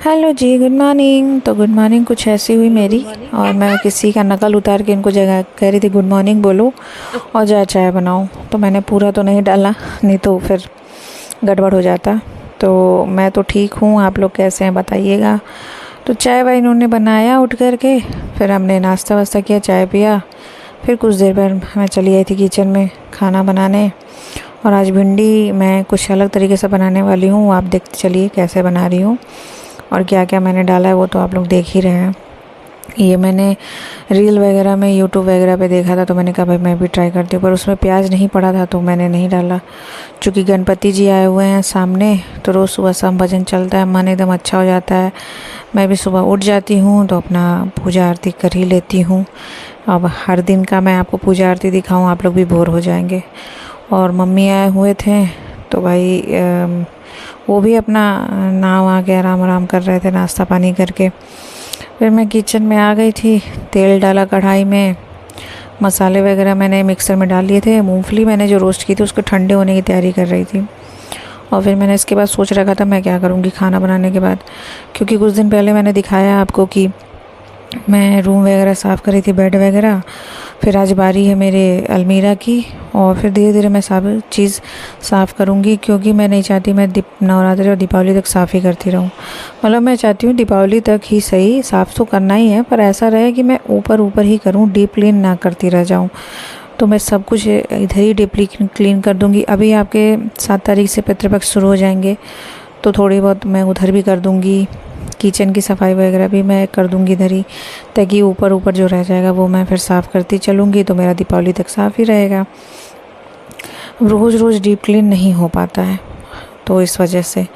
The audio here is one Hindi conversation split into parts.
हेलो जी, गुड मॉर्निंग। तो गुड मॉर्निंग कुछ ऐसी हुई मेरी, और मैं किसी का नकल उतार के इनको जगह कह रही थी गुड मॉर्निंग बोलो और जा चाय बनाओ। तो मैंने पूरा तो नहीं डाला, नहीं तो फिर गड़बड़ हो जाता। तो मैं तो ठीक हूँ, आप लोग कैसे हैं बताइएगा। तो चाय वाय इन्होंने बनाया उठ कर के, फिर हमने नाश्ता वास्ता किया, चाय पिया। फिर कुछ देर बाद मैं चली आई थी किचन में खाना बनाने। और आज भिंडी मैं कुछ अलग तरीके से बनाने वाली हूँ, आप देखते चलिए कैसे बना रही हूँ और क्या क्या मैंने डाला है वो तो आप लोग देख ही रहे हैं। ये मैंने रील वगैरह में यूट्यूब वगैरह पे देखा था, तो मैंने कहा भाई मैं भी ट्राई करती हूँ, पर उसमें प्याज नहीं पड़ा था तो मैंने नहीं डाला। क्योंकि गणपति जी आए हुए हैं सामने, तो रोज़ सुबह शाम भजन चलता है, मन एकदम अच्छा हो जाता है। मैं भी सुबह उठ जाती हूँ तो अपना पूजा आरती कर ही लेती हूँ। अब हर दिन का मैं आपको पूजा आरती दिखाऊँ, आप लोग भी बोर हो जाएंगे। और मम्मी आए हुए थे तो भाई वो भी अपना नाव आके आराम आराम कर रहे थे नाश्ता पानी करके। फिर मैं किचन में आ गई थी, तेल डाला कढ़ाई में, मसाले वगैरह मैंने मिक्सर में डाल लिए थे। मूंगफली मैंने जो रोस्ट की थी उसको ठंडे होने की तैयारी कर रही थी। और फिर मैंने इसके बाद सोच रखा था मैं क्या करूँगी खाना बनाने के बाद, क्योंकि कुछ दिन पहले मैंने दिखाया आपको कि मैं रूम वगैरह साफ़ करी थी, बेड वगैरह। फिर आज बारी है मेरे अलमीरा की, और फिर धीरे धीरे मैं सब चीज़ साफ़ करूँगी, क्योंकि मैं नहीं चाहती मैं नवरात्रि और दीपावली तक साफ़ ही करती रहूँ। मतलब मैं चाहती हूँ दीपावली तक ही सही, साफ़ तो करना ही है, पर ऐसा रहे कि मैं ऊपर ऊपर ही करूँ, डीप क्लीन ना करती रह जाऊँ। तो मैं सब कुछ इधर ही डीपली क्लीन कर दूँगी। अभी आपके 7 तारीख से पितृपक्ष शुरू हो जाएंगे, तो थोड़ी बहुत मैं उधर भी कर दूँगी। किचन की सफाई वगैरह भी मैं कर दूँगी इधर ही, ताकि ऊपर ऊपर जो रह जाएगा वो मैं फिर साफ़ करती चलूँगी, तो मेरा दीपावली तक साफ़ ही रहेगा। रोज़ रोज़ डीप क्लीन नहीं हो पाता है, तो इस वजह से।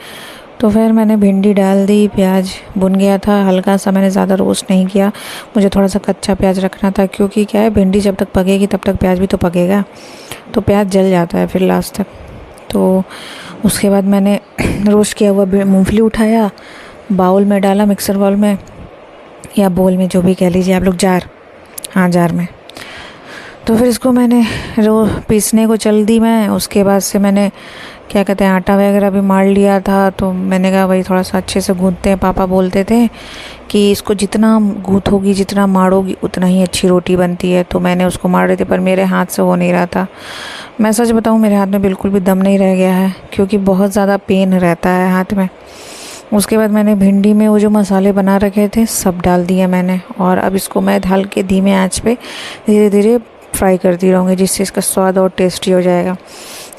तो फिर मैंने भिंडी डाल दी, प्याज भुन गया था हल्का सा, मैंने ज़्यादा रोस्ट नहीं किया, मुझे थोड़ा सा कच्चा प्याज रखना था, क्योंकि क्या है भिंडी जब तक पकेगी तब तक प्याज भी तो पकेगा, तो प्याज जल जाता है फिर लास्ट तक। तो उसके बाद मैंने रोस्ट किया हुआ मूँगफली उठाया, बाउल में डाला, मिक्सर बाउल में या बोल में, जो भी कह लीजिए आप लोग, जार, हाँ जार में। तो फिर इसको मैंने पीसने को चल दी मैं। उसके बाद से मैंने क्या कहते हैं आटा वगैरह भी मार लिया था, तो मैंने कहा भाई थोड़ा सा अच्छे से गूँथते हैं। पापा बोलते थे कि इसको जितना गूँथोगी, जितना मारोगी, उतना ही अच्छी रोटी बनती है। तो मैंने उसको मार रही थी, पर मेरे हाथ से हो नहीं रहा था। मैं सच बताऊँ, मेरे हाथ में बिल्कुल भी दम नहीं रह गया है, क्योंकि बहुत ज़्यादा पेन रहता है हाथ में। उसके बाद मैंने भिंडी में वो जो मसाले बना रखे थे सब डाल दिए मैंने, और अब इसको मैं हल्के धीमे आंच पे धीरे धीरे फ्राई करती रहूँगी, जिससे इसका स्वाद और टेस्टी हो जाएगा।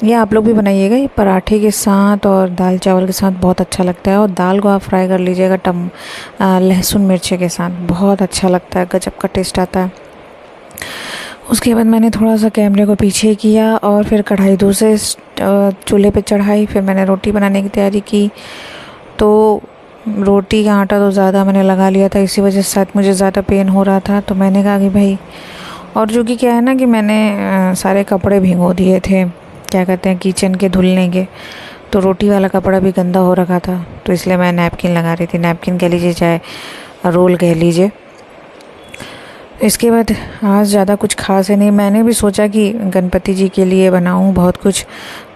ये आप लोग भी बनाइएगा, ये पराठे के साथ और दाल चावल के साथ बहुत अच्छा लगता है। और दाल को आप फ्राई कर लीजिएगा लहसुन मिर्ची के साथ, बहुत अच्छा लगता है, गजब का टेस्ट आता है। उसके बाद मैंने थोड़ा सा कैमरे को पीछे किया और फिर कढ़ाई दूसरे चूल्हे पे चढ़ाई। फिर मैंने रोटी बनाने की तैयारी की। तो रोटी का आटा तो ज़्यादा मैंने लगा लिया था, इसी वजह से शायद मुझे ज़्यादा पेन हो रहा था। तो मैंने कहा कि भाई, और जो कि क्या है ना कि मैंने सारे कपड़े भिगो दिए थे, क्या कहते हैं किचन के धुलने के, तो रोटी वाला कपड़ा भी गंदा हो रखा था, तो इसलिए मैं नैपकिन लगा रही थी। नैपकिन कह लीजिए चाहे रोल कह लीजिए। इसके बाद आज ज़्यादा कुछ खास है नहीं। मैंने भी सोचा कि गणपति जी के लिए बनाऊं बहुत कुछ,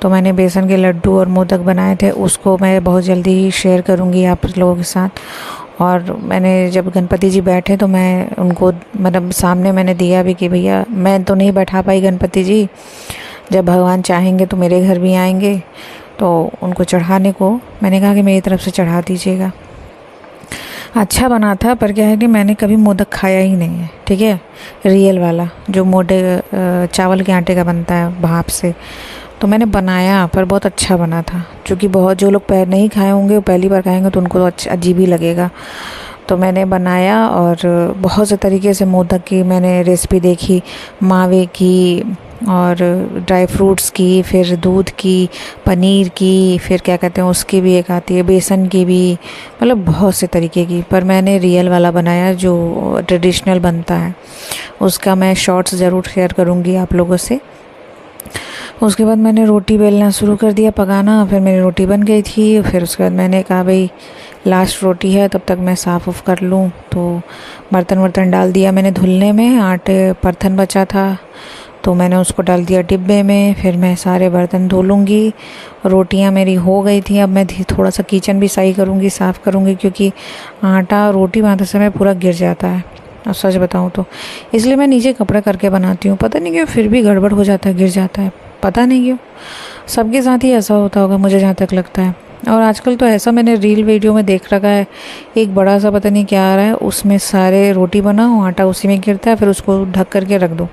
तो मैंने बेसन के लड्डू और मोदक बनाए थे, उसको मैं बहुत जल्दी ही शेयर करूंगी आप लोगों के साथ। और मैंने जब गणपति जी बैठे तो मैं उनको मतलब सामने मैंने दिया भी कि भैया, मैं तो नहीं बैठा पाई गणपति जी, जब भगवान चाहेंगे तो मेरे घर भी आएंगे, तो उनको चढ़ाने को मैंने कहा कि मेरी तरफ से चढ़ा दीजिएगा। अच्छा बना था, पर क्या है कि मैंने कभी मोदक खाया ही नहीं है, ठीक है, रियल वाला जो मोटे चावल के आटे का बनता है भाप से। तो मैंने बनाया, पर बहुत अच्छा बना था, क्योंकि बहुत जो लोग नहीं खाए होंगे वो पहली बार खाएंगे, तो उनको तो अच्छा अजीब ही लगेगा। तो मैंने बनाया, और बहुत से तरीके से मोदक की मैंने रेसिपी देखी, मावे की और ड्राई फ्रूट्स की, फिर दूध की, पनीर की, फिर क्या कहते हैं उसकी भी एक आती है बेसन की भी, मतलब बहुत से तरीके की। पर मैंने रियल वाला बनाया जो ट्रेडिशनल बनता है, उसका मैं शॉर्ट्स ज़रूर शेयर करूँगी आप लोगों से। उसके बाद मैंने रोटी बेलना शुरू कर दिया, पकाना। फिर मेरी रोटी बन गई थी। फिर उसके बाद मैंने कहा भाई लास्ट रोटी है, तब तक मैं साफ़ उफ़ कर लूँ। तो बर्तन वर्तन डाल दिया मैंने धुलने में, आटे परथन बचा था तो मैंने उसको डाल दिया डिब्बे में। फिर मैं सारे बर्तन धो लूँगी। रोटियां मेरी हो गई थी। अब मैं थोड़ा सा किचन भी सही करूँगी, साफ़ करूँगी, क्योंकि आटा रोटी बनाते समय पूरा गिर जाता है। और सच बताऊँ तो इसलिए मैं नीचे कपड़े करके बनाती हूँ। पता नहीं क्यों फिर भी गड़बड़ हो जाता है, गिर जाता है, पता नहीं क्यों। सबके साथ ही ऐसा होता होगा मुझे जहाँ तक लगता है। और आजकल तो ऐसा मैंने रील वीडियो में देख रखा है, एक बड़ा सा पता नहीं क्या आ रहा है, उसमें सारे रोटी बनाओ, आटा उसी में गिरता है, फिर उसको ढक करके रख दो।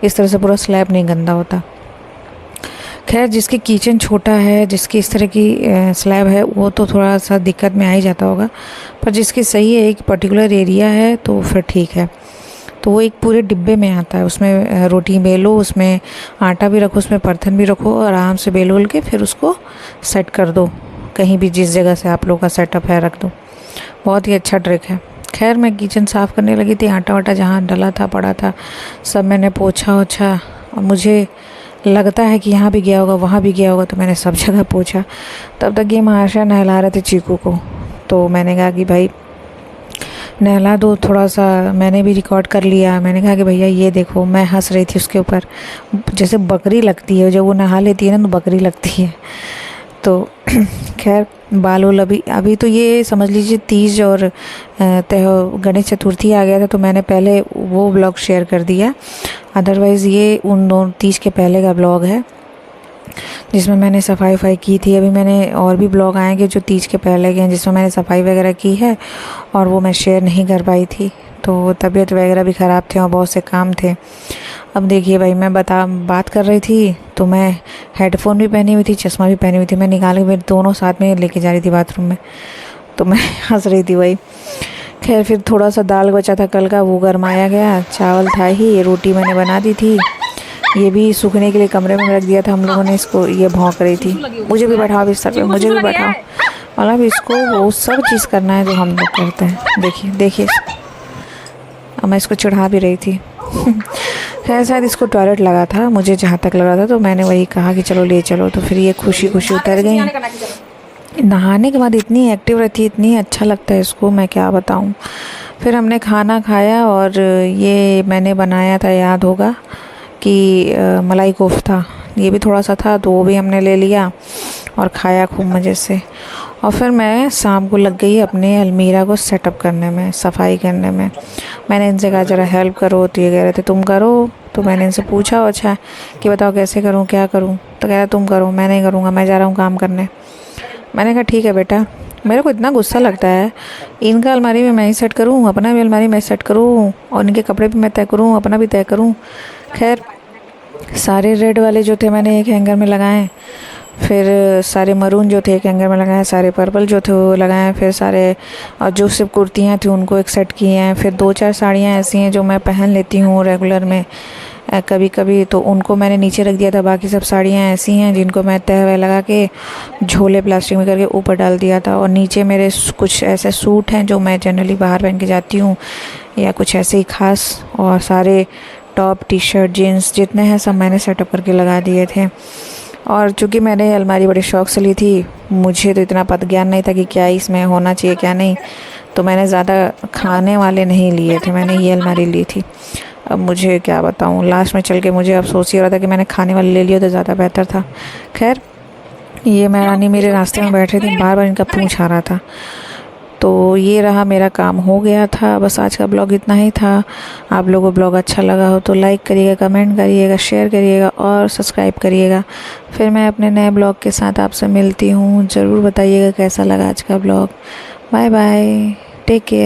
इस तरह से पूरा स्लैब नहीं गंदा होता। खैर, जिसकी किचन छोटा है, जिसकी इस तरह की स्लैब है, वो तो थोड़ा सा दिक्कत में आ ही जाता होगा। पर जिसकी सही है, एक पर्टिकुलर एरिया है, तो फिर ठीक है। तो वो एक पूरे डिब्बे में आता है। उसमें रोटी बेलो, उसमें आटा भी रखो, उसमें बर्तन भी रखो, आराम से बेल उल के फिर उसको सेट कर दो। कहीं भी जिस जगह से आप लोगों का सेटअप है रख दो। बहुत ही अच्छा ट्रिक है। खैर, मैं किचन साफ़ करने लगी थी। आटा वाटा जहाँ डला था पड़ा था सब मैंने पोछा ओछा, और मुझे लगता है कि यहाँ भी गया होगा, वहाँ भी गया होगा, तो मैंने सब जगह पोछा। तब तक ये महाशय नहला रहे थे चीकू को। तो मैंने कहा कि भाई नहला दो थोड़ा सा। मैंने भी रिकॉर्ड कर लिया। मैंने कहा कि भैया ये देखो, मैं हंस रही थी उसके ऊपर, जैसे बकरी लगती है जब वो नहा लेती है ना, तो बकरी लगती है। तो खैर, बाल वाल अभी तो ये समझ लीजिए तीज और गणेश चतुर्थी आ गया था, तो मैंने पहले वो ब्लॉग शेयर कर दिया। अदरवाइज़ ये उन दोनों तीज के पहले का ब्लॉग है, जिसमें मैंने सफाई वफाई की थी। अभी मैंने और भी ब्लॉग आएंगे जो तीज के पहले के हैं, जिसमें मैंने सफाई वगैरह की है, और वो मैं शेयर नहीं कर पाई थी। तो तबीयत वगैरह भी ख़राब थी और बहुत से काम थे। अब देखिए भाई, मैं बात कर रही थी, तो मैं हेडफोन भी पहनी हुई थी, चश्मा भी पहनी हुई थी। मैं निकाल के मेरे दोनों साथ में लेके जा रही थी बाथरूम में, तो मैं हंस रही थी भाई। खैर, फिर थोड़ा सा दाल बचा था कल का, वो गरमाया गया। चावल था ही, रोटी मैंने बना दी थी। ये भी सूखने के लिए कमरे में रख दिया था हम लोगों ने इसको। ये भौंक रही थी, मुझे भी बैठाओ बिस्तर पे, मुझे भी बैठाओ। मतलब इसको वो सब चीज़ करना है जो हम लोग करते हैं। देखिए देखिए, अब मैं इसको चढ़ा भी रही थी। खैर, शायद इसको टॉयलेट लगा था, मुझे जहाँ तक लगा था, तो मैंने वही कहा कि चलो ले चलो। तो फिर ये खुशी खुशी उतर गई। नहाने के बाद इतनी एक्टिव रहती है, इतनी अच्छा लगता है इसको, मैं क्या बताऊँ। फिर हमने खाना खाया, और ये मैंने बनाया था, याद होगा कि मलाई कोफ्ता। ये भी थोड़ा सा था, तो वो भी हमने ले लिया और खाया खूब मज़े से। और फिर मैं शाम को लग गई अपने अलमीरा को सेटअप करने में, सफाई करने में। मैंने इनसे कहा ज़रा हेल्प करो, तो ये कह रहे थे तुम करो। तो मैंने इनसे पूछा अच्छा कि बताओ कैसे करूं, क्या करूं। तो कह रहा तुम करो, मैं नहीं करूँगा, मैं जा रहा हूँ काम करने। मैंने कहा ठीक है बेटा। मेरे को इतना गुस्सा लगता है, इनका अलमारी में मैं ही सेट करूँ, अपना भी अलमारी मैं सेट करूँ, और इनके कपड़े भी मैं तय करूँ, अपना भी तय करूँ। खैर, सारे रेड वाले जो थे मैंने एक हैंगर में लगाए, फिर सारे मरून जो थे एक हैंगर में लगाए, सारे पर्पल जो थे वो लगाए, फिर सारे और जो सिर्फ कुर्तियाँ थी उनको एक सेट किए हैं। फिर 2-4 साड़ियाँ ऐसी हैं जो मैं पहन लेती हूँ रेगुलर में कभी कभी, तो उनको मैंने नीचे रख दिया था। बाकी सब साड़ियाँ ऐसी हैं जिनको मैं तह वह लगा के झोले प्लास्टिक में करके ऊपर डाल दिया था। और नीचे मेरे कुछ ऐसे सूट हैं जो मैं जनरली बाहर पहन के जाती हूँ, या कुछ ऐसे ही ख़ास। और सारे टॉप, टी शर्ट, जीन्स जितने हैं सब मैंने सेटअप करके लगा दिए थे। और चूँकि मैंने अलमारी बड़े शौक़ से ली थी, मुझे तो इतना पता ज्ञान नहीं था कि क्या इसमें होना चाहिए क्या नहीं, तो मैंने ज़्यादा खाने वाले नहीं लिए थे, मैंने ये अलमारी ली थी। अब मुझे क्या बताऊँ, लास्ट में चल के मुझे अफसोस ही हो रहा था कि मैंने खाने वाले ले लिए तो ज़्यादा बेहतर था। खैर, ये महारानी मेरे रास्ते में बैठ रही थी, बार बार इनका पूंछ आ रहा था। तो ये रहा, मेरा काम हो गया था। बस आज का ब्लॉग इतना ही था। आप लोगों को ब्लॉग अच्छा लगा हो तो लाइक करिएगा, कमेंट करिएगा, शेयर करिएगा और सब्सक्राइब करिएगा। फिर मैं अपने नए ब्लॉग के साथ आपसे मिलती हूँ। ज़रूर बताइएगा कैसा लगा आज का blog. Bye bye, take care.